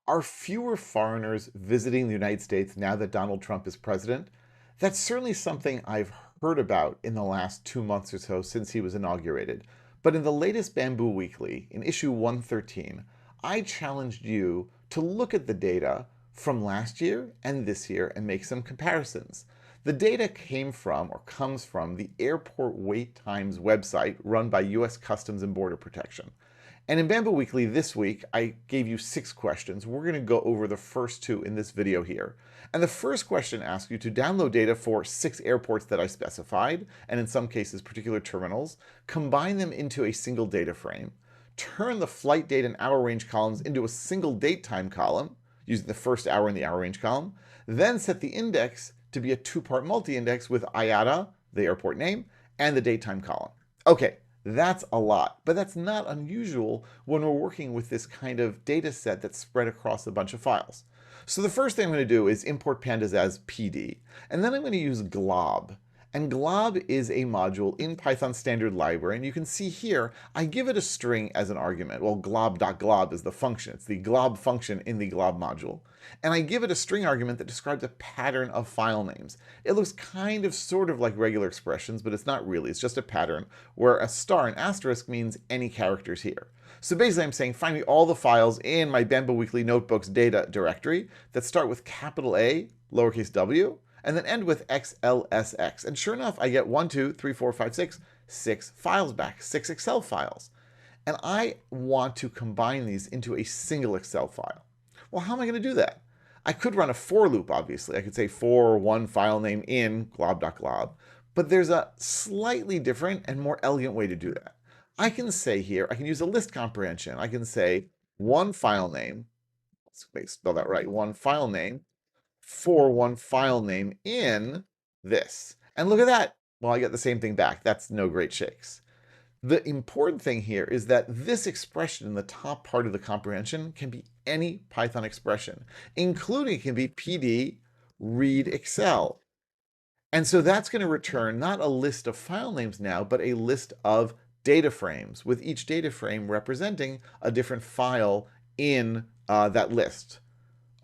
Are fewer foreigners visiting the United States now that Donald Trump is president? That's certainly something I've heard about in the last 2 months or so since he was inaugurated. But in the latest Bamboo Weekly, in issue 113, I challenged you to look at the data from last year and this year and make some comparisons. The data came from or comes from the Airport Wait Times website run by U.S. Customs and Border Protection. And in Bamboo Weekly this week, I gave you 6 questions. We're going to go over the first 2 in this video here. And the first question asks you to download data for 6 airports that I specified, and in some cases particular terminals, combine them into a single data frame, turn the flight date and hour range columns into a single date time column, using the first hour in the hour range column, then set the index to be a 2-part multi-index with IATA, the airport name, and the date time column. Okay. That's a lot, but that's not unusual when we're working with this kind of data set that's spread across a bunch of files. So the first thing I'm going to do is import pandas as PD, and then I'm going to use glob. And glob is a module in Python standard library, and you can see here, I give it a string as an argument. Well, glob.glob is the function. It's the glob function in the glob module. And I give it a string argument that describes a pattern of file names. It looks kind of sort of like regular expressions, but it's not really. It's just a pattern where a star and asterisk means any characters here. So basically I'm saying find me all the files in my Bamboo Weekly Notebooks data directory that start with capital A, lowercase w, and then end with XLSX. And sure enough, I get 1, 2, 3, 4, 5, 6 files back, 6 Excel files. And I want to combine these into a single Excel file. Well, how am I going to do that? I could run a for loop, obviously. I could say for one file name in glob.glob, but there's a slightly different and more elegant way to do that. I can say here, I can use a list comprehension. I can say one file name, let's spell that right, one file name for one file name in this. And look at that. Well, I get the same thing back. That's no great shakes. The important thing here is that this expression in the top part of the comprehension can be any Python expression, including it can be PD read Excel. And so that's going to return not a list of file names now, but a list of data frames, with each data frame representing a different file in that list.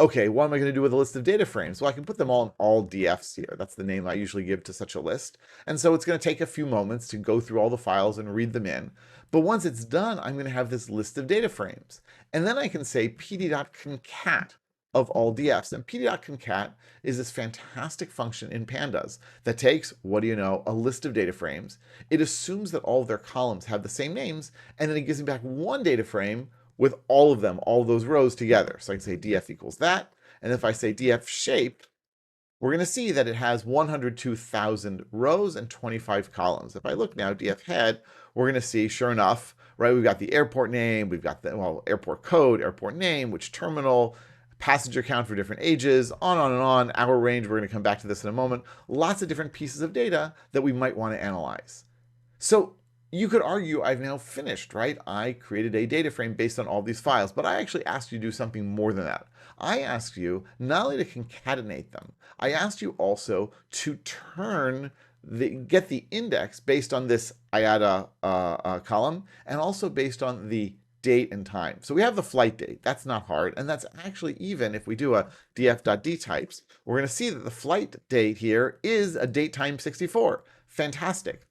Okay, what am I going to do with a list of data frames? Well, I can put them all in all DFs here. That's the name I usually give to such a list. And so it's going to take a few moments to go through all the files and read them in. But once it's done, I'm going to have this list of data frames. And then I can say pd.concat of all DFs. And pd.concat is this fantastic function in Pandas that takes, what do you know, a list of data frames. It assumes that all of their columns have the same names, and then it gives me back one data frame with all of them, all of those rows together. So I can say df equals that. And if I say df shape, we're going to see that it has 102,000 rows and 25 columns. If I look now, df head, we're going to see, sure enough, right, we've got the airport name, we've got the, well, airport code, airport name, which terminal, passenger count for different ages, on and on, hour range. We're going to come back to this in a moment. Lots of different pieces of data that we might want to analyze. So you could argue I've now finished, right? I created a data frame based on all these files, but I actually asked you to do something more than that. I asked you not only to concatenate them, I asked you also to get the index based on this IATA column, and also based on the date and time. So we have the flight date. That's not hard. And that's actually, even if we do a df.dtypes, we're going to see that the flight date here is a date time 64. Fantastic.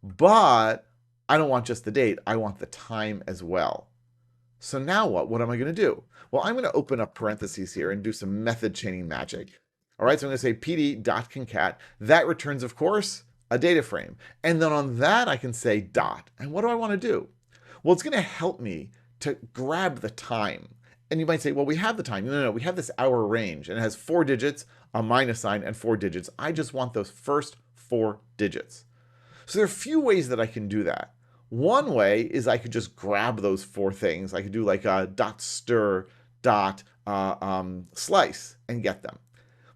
But I don't want just the date. I want the time as well. So now what? What am I going to do? Well, I'm going to open up parentheses here and do some method chaining magic. All right, so I'm going to say pd.concat. That returns, of course, a data frame. And then on that, I can say dot. And what do I want to do? Well, it's going to help me to grab the time. And you might say, well, we have the time. No, we have this hour range, and it has 4 digits, a minus sign, and 4 digits. I just want those first 4 digits. So there are a few ways that I can do that. One way is I could just grab those 4 things. I could do like a dot stir dot slice and get them.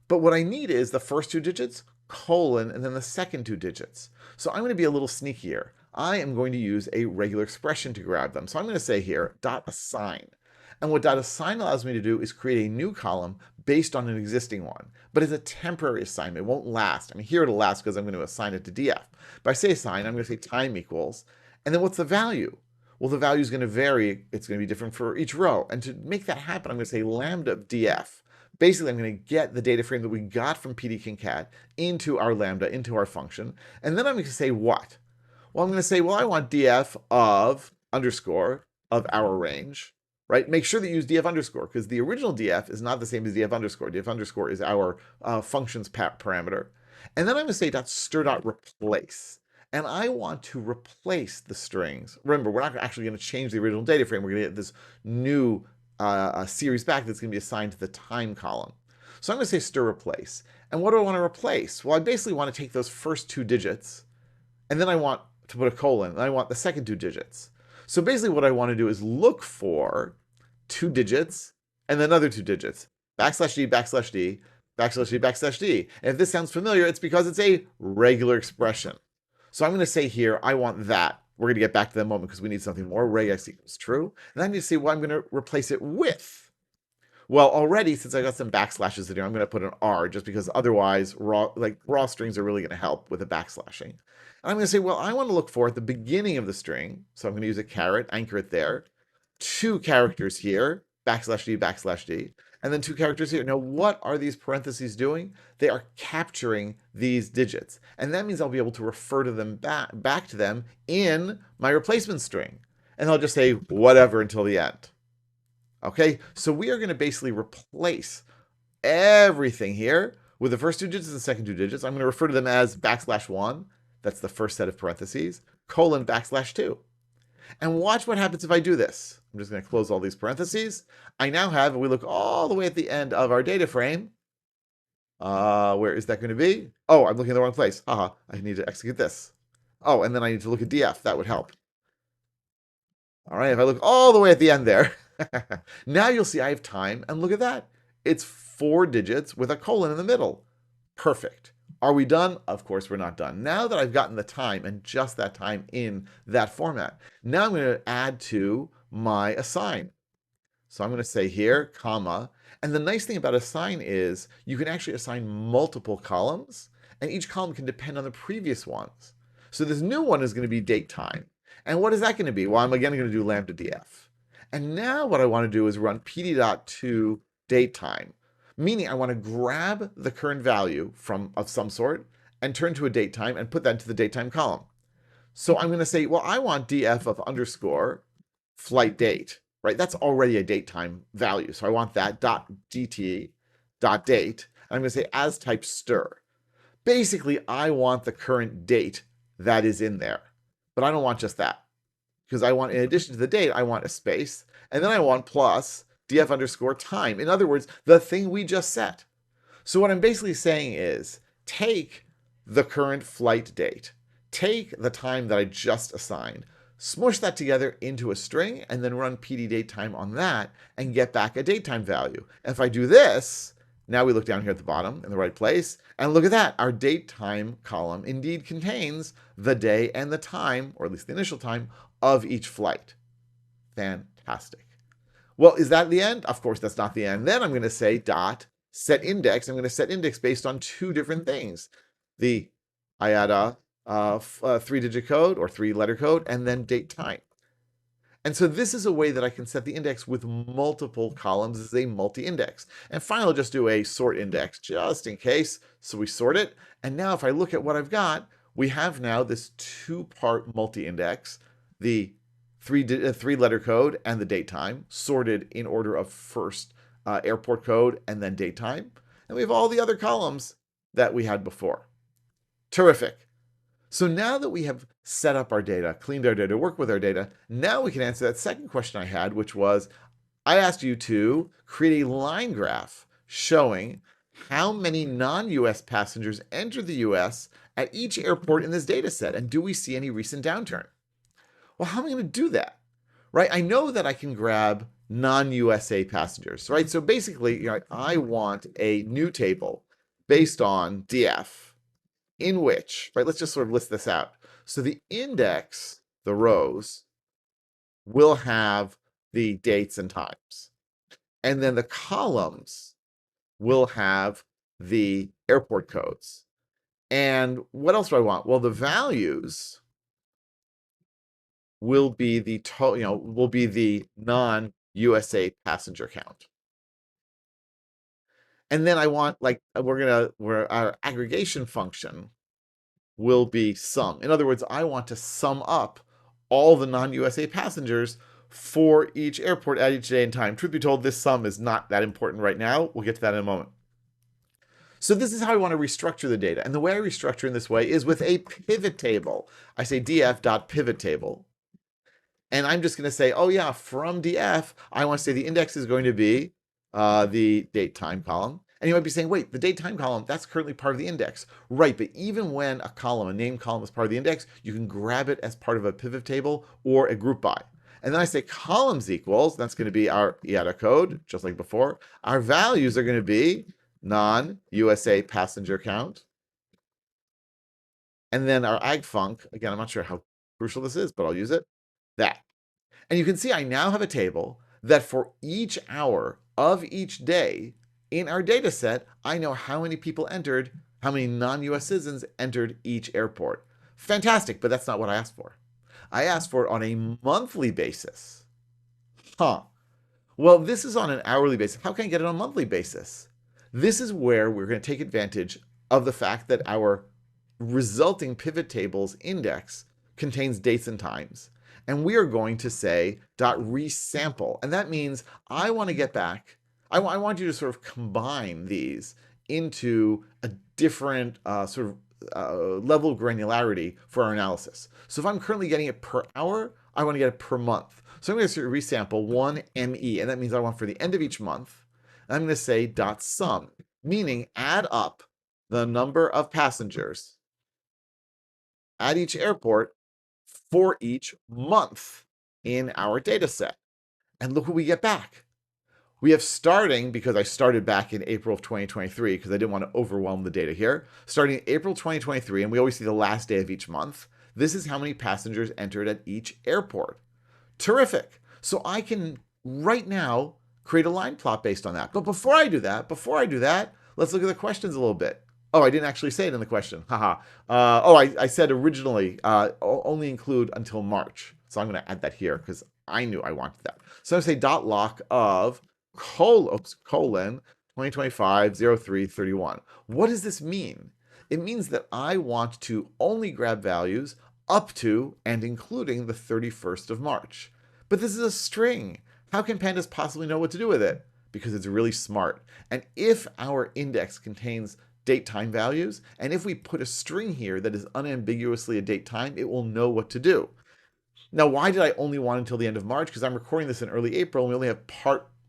But what I need is the first 2 digits, colon, and then the second 2 digits. So I'm going to be a little sneakier. I am going to use a regular expression to grab them. So I'm going to say here dot assign. And what dot assign allows me to do is create a new column based on an existing one, but it's a temporary assignment. It won't last. I mean, here it'll last because I'm going to assign it to df. But I say assign, I'm going to say time equals, and then what's the value? Well, the value is going to vary. It's going to be different for each row. And to make that happen, I'm going to say lambda of df. Basically, I'm going to get the data frame that we got from pd_concat into our lambda, into our function. And then I'm going to say what? Well, I'm going to say, well, I want df of underscore of our range, right? Make sure that you use df underscore, because the original df is not the same as df underscore. Df underscore is our function's parameter. And then I'm going to say .str.replace. And I want to replace the strings. Remember, we're not actually going to change the original data frame. We're going to get this new series back that's going to be assigned to the time column. So I'm going to say stir replace. And what do I want to replace? Well, I basically want to take those first two digits, and then I want to put a colon, and I want the second two digits. So basically what I want to do is look for two digits and then another two digits. Backslash d, backslash d, backslash d, backslash d. And if this sounds familiar, it's because it's a regular expression. So I'm going to say here, I want that. We're going to get back to that moment because we need something more. Reg x equals true. And I'm going to say, well, I'm going to replace it with. Well, already, since I got some backslashes in here, I'm going to put an R just because otherwise raw strings are really going to help with the backslashing. And I'm going to say, well, I want to look for at the beginning of the string. So I'm going to use a caret, anchor it there. Two characters here, backslash d, and then two characters here. Now, what are these parentheses doing? They are capturing these digits. And that means I'll be able to refer to them back to them in my replacement string. And I'll just say whatever until the end. Okay, so we are going to basically replace everything here with the first two digits and the second two digits. I'm going to refer to them as \1. That's the first set of parentheses, colon \2. And watch what happens if I do this. I'm just going to close all these parentheses. I now have, if we look all the way at the end of our data frame, where is that going to be? Oh, I'm looking in the wrong place. Haha, I need to execute this. Oh, and then I need to look at df. That would help. All right, if I look all the way at the end there, now you'll see I have time, and look at that. It's 4 digits with a colon in the middle. Perfect. Are we done? Of course we're not done. Now that I've gotten the time and just that time in that format, now I'm going to add to my assign. So I'm going to say here, comma, and the nice thing about assign is you can actually assign multiple columns, and each column can depend on the previous ones. So this new one is going to be date time. And what is that going to be? Well, I'm again going to do lambda df. And now what I want to do is run pd.to date time, meaning I want to grab the current value of some sort and turn to a date time and put that into the date time column. So I'm going to say, well, I want df of underscore flight date, right? That's already a date time value. So I want that .dt .date. And I'm going to say as type stir. Basically, I want the current date that is in there, but I don't want just that. Because I want, in addition to the date, I want a space, and then I want plus df underscore time. In other words, the thing we just set. So what I'm basically saying is, take the current flight date, take the time that I just assigned, smush that together into a string, and then run pd_datetime on that, and get back a datetime value. And if I do this, now we look down here at the bottom in the right place, and look at that. Our date time column indeed contains the day and the time, or at least the initial time, of each flight. Fantastic. Well, is that the end? Of course, that's not the end. Then I'm going to say dot set index. I'm going to set index based on two different things. The IATA 3-digit code or 3-letter code, and then date time. And so this is a way that I can set the index with multiple columns. This is a multi-index. And finally, I'll just do a sort index just in case. So we sort it. And now if I look at what I've got, we have now this 2-part multi-index, the 3-letter code and the date time, sorted in order of first airport code and then date time. And we have all the other columns that we had before. Terrific. So now that we have set up our data, cleaned our data, worked with our data, now we can answer that second question I had, which was, I asked you to create a line graph showing how many non-US passengers enter the US at each airport in this data set, and do we see any recent downturn? Well, how am I going to do that? Right? I know that I can grab non-USA passengers, right? So basically, I want a new table based on DF, in which, right, let's just sort of list this out. So the index, the rows, will have the dates and times. And then the columns will have the airport codes. And what else do I want? Well, the values will be the non-USA passenger count. And then I want, like, where our aggregation function will be sum. In other words, I want to sum up all the non-USA passengers for each airport at each day and time. Truth be told, this sum is not that important right now. We'll get to that in a moment. So this is how I want to restructure the data. And the way I restructure in this way is with a pivot table. I say df.pivottable. And I'm just going to say, oh yeah, from df, I want to say the index is going to be the date time column. And you might be saying, wait, the date time column, that's currently part of the index. Right, but even when a column, a name column is part of the index, you can grab it as part of a pivot table or a group by. And then I say columns equals, that's going to be our IATA code, just like before. Our values are going to be non-USA passenger count. And then our agfunc, again, I'm not sure how crucial this is, but I'll use it, that. And you can see I now have a table that for each hour of each day in our data set, I know how many people entered, how many non-US citizens entered each airport. Fantastic, but that's not what I asked for. I asked for it on a monthly basis. Well, this is on an hourly basis. How can I get it on a monthly basis? This is where we're going to take advantage of the fact that our resulting pivot table's index contains dates and times. And we are going to say .resample. And that means I want to get back, I want you to sort of combine these into a different level of granularity for our analysis. So if I'm currently getting it per hour, I want to get it per month. So I'm going to resample 1ME, and that means I want for the end of each month. I'm going to say .sum, meaning add up the number of passengers at each airport for each month in our data set. And look what we get back. We have starting, because I started back in April of 2023, because I didn't want to overwhelm the data here, starting April 2023, and we always see the last day of each month. This is how many passengers entered at each airport. Terrific. So I can right now create a line plot based on that. But before I do that, let's look at the questions a little bit. Oh, I didn't actually say it in the question. Haha. I said originally only include until March. So I'm going to add that here because I knew I wanted that. So I'm going to say .lock of colon 2025-03-31. What does this mean? It means that I want to only grab values up to and including the 31st of March. But this is a string. How can Pandas possibly know what to do with it? Because it's really smart. And if our index contains date time values, and if we put a string here that is unambiguously a date time, it will know what to do. Now, why did I only want until the end of March? Because I'm recording this in early April, and we only have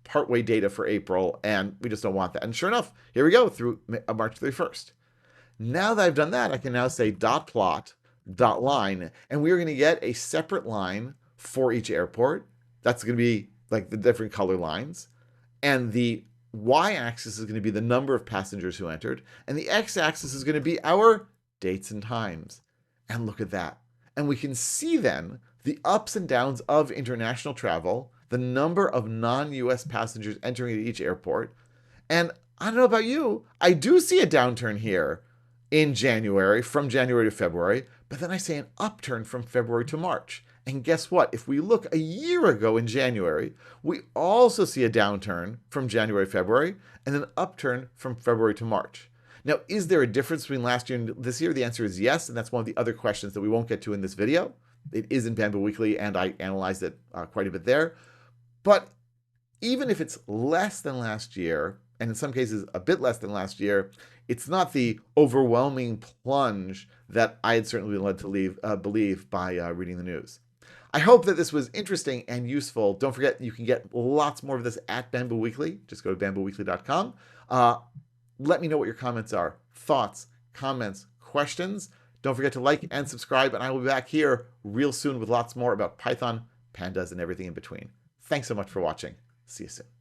partway data for April, and we just don't want that. And sure enough, here we go through March 31st. Now that I've done that, I can now say .plot .line, and we are going to get a separate line for each airport. That's going to be like the different color lines. And the y-axis is going to be the number of passengers who entered, and the x-axis is going to be our dates and times. And look at that. And we can see then the ups and downs of international travel, the number of non-US passengers entering at each airport. And I don't know about you, I do see a downturn here in January, from January to February, but then I say an upturn from February to March. And guess what? If we look a year ago in January, we also see a downturn from January, February, and an upturn from February to March. Now, is there a difference between last year and this year? The answer is yes, and that's one of the other questions that we won't get to in this video. It is in Bamboo Weekly, and I analyzed it quite a bit there. But even if it's less than last year, and in some cases a bit less than last year, it's not the overwhelming plunge that I had certainly been led to believe by reading the news. I hope that this was interesting and useful. Don't forget, you can get lots more of this at Bamboo Weekly. Just go to bambooweekly.com. Let me know what your comments are, thoughts, comments, questions. Don't forget to like and subscribe, and I will be back here real soon with lots more about Python, Pandas, and everything in between. Thanks so much for watching. See you soon.